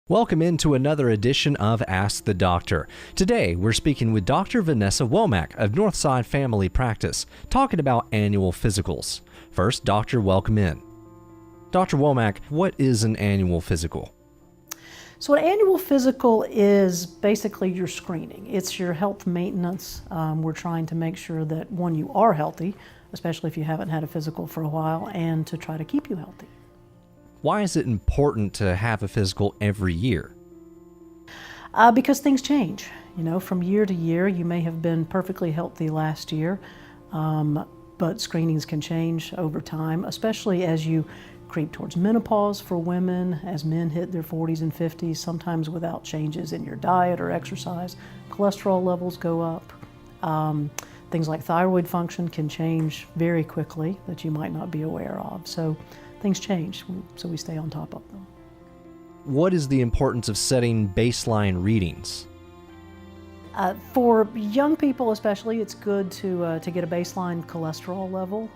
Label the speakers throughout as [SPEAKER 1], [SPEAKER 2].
[SPEAKER 1] Welcome into another edition of Ask the Doctor. Today, we're speaking with Dr. Vanessa Womack of Northside Family Practice, talking about annual physicals. First, Doctor, welcome in. Dr. Womack, what is an annual physical?
[SPEAKER 2] So an annual physical is basically your screening. It's your health maintenance. We're trying to make sure that, one, you are healthy, especially if you haven't had a physical for a while, and to try to keep you healthy.
[SPEAKER 1] Why is it important to have a physical every year?
[SPEAKER 2] Because things change. You know, from year to year, you may have been perfectly healthy last year, but screenings can change over time, especially as you creep towards menopause for women, as men hit their 40s and 50s, sometimes without changes in your diet or exercise. Cholesterol levels go up. Things like thyroid function can change very quickly that you might not be aware of. So things change, so we stay on top of them.
[SPEAKER 1] What is the importance of setting baseline readings?
[SPEAKER 2] For young people especially, it's good to get a baseline cholesterol level,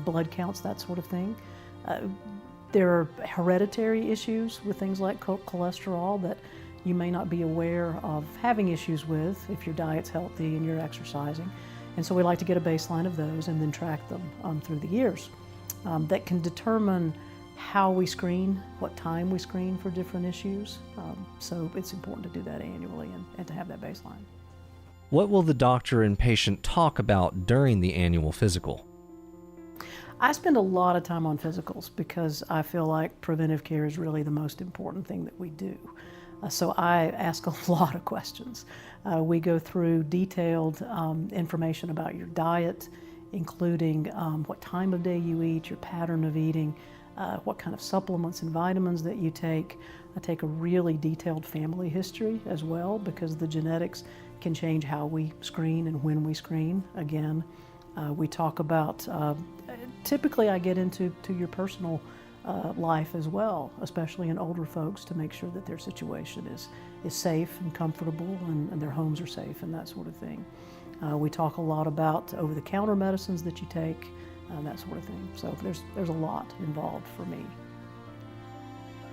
[SPEAKER 2] blood counts, that sort of thing. There are hereditary issues with things like cholesterol that you may not be aware of having issues with if your diet's healthy and you're exercising. And so we like to get a baseline of those and then track them through the years. That can determine how we screen, what time we screen for different issues. So it's important to do that annually and to have that baseline.
[SPEAKER 1] What will the doctor and patient talk about during the annual physical?
[SPEAKER 2] I spend a lot of time on physicals because I feel like preventive care is really the most important thing that we do. So I ask a lot of questions. We go through detailed information about your diet, including what time of day you eat, your pattern of eating, what kind of supplements and vitamins that you take. I take a really detailed family history as well because the genetics can change how we screen and when we screen. Again, we talk about, typically I get into your personal life as well, especially in older folks, to make sure that their situation is safe and comfortable and their homes are safe and that sort of thing. We talk a lot about over-the-counter medicines that you take, that sort of thing. So there's a lot involved for me.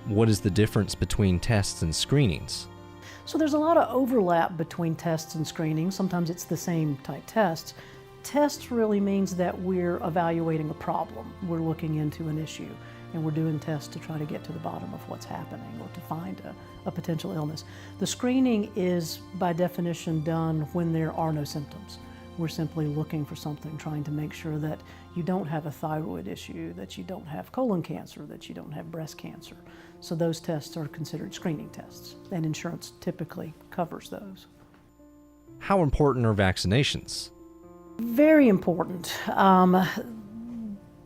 [SPEAKER 1] What is the difference between tests and screenings?
[SPEAKER 2] So there's a lot of overlap between tests and screenings. Sometimes it's the same type tests. Tests really means that we're evaluating a problem. We're looking into an issue, and we're doing tests to try to get to the bottom of what's happening or to find a potential illness. The screening is, by definition, done when there are no symptoms. We're simply looking for something, trying to make sure that you don't have a thyroid issue, that you don't have colon cancer, that you don't have breast cancer. So those tests are considered screening tests, and insurance typically covers those.
[SPEAKER 1] How important are vaccinations?
[SPEAKER 2] Very important.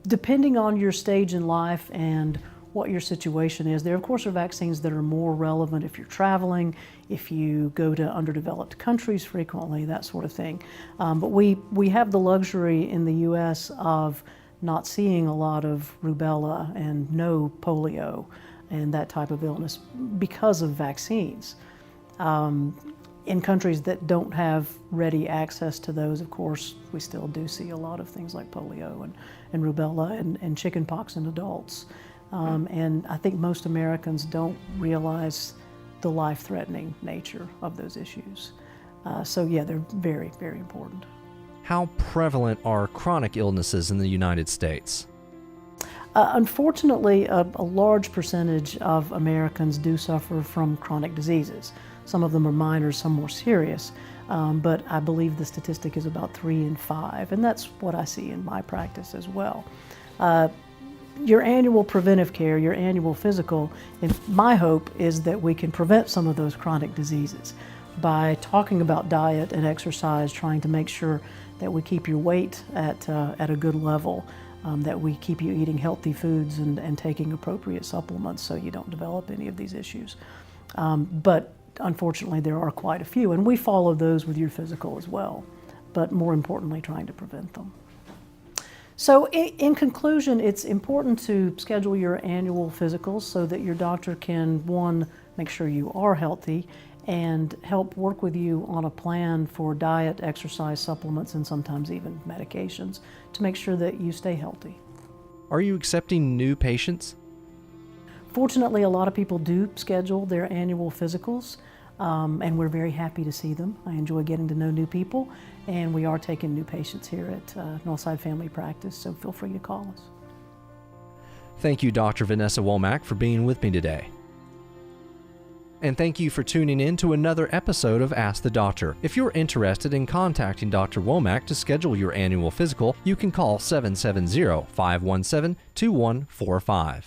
[SPEAKER 2] Depending on your stage in life and what your situation is, there of course are vaccines that are more relevant if you're traveling, if you go to underdeveloped countries frequently, that sort of thing. But we have the luxury in the US of not seeing a lot of rubella and no polio and that type of illness because of vaccines. In countries that don't have ready access to those, of course, we still do see a lot of things like polio and rubella and chickenpox in adults. And I think most Americans don't realize the life-threatening nature of those issues. So yeah, they're very, very important.
[SPEAKER 1] How prevalent are chronic illnesses in the United States?
[SPEAKER 2] Unfortunately, a large percentage of Americans do suffer from chronic diseases. Some of them are minor, some more serious, but I believe the statistic is about 3 in 5, and that's what I see in my practice as well. Your annual preventive care, your annual physical, and my hope is that we can prevent some of those chronic diseases by talking about diet and exercise, trying to make sure that we keep your weight at a good level, that we keep you eating healthy foods and taking appropriate supplements so you don't develop any of these issues. But unfortunately, there are quite a few, and we follow those with your physical as well, but more importantly, trying to prevent them. So in conclusion, it's important to schedule your annual physicals so that your doctor can, one, make sure you are healthy and help work with you on a plan for diet, exercise, supplements, and sometimes even medications to make sure that you stay healthy.
[SPEAKER 1] Are you accepting new patients?
[SPEAKER 2] Fortunately, a lot of people do schedule their annual physicals, and we're very happy to see them. I enjoy getting to know new people, and we are taking new patients here at Northside Family Practice, so feel free to call us.
[SPEAKER 1] Thank you, Dr. Vanessa Womack, for being with me today. And thank you for tuning in to another episode of Ask the Doctor. If you're interested in contacting Dr. Womack to schedule your annual physical, you can call 770-517-2145.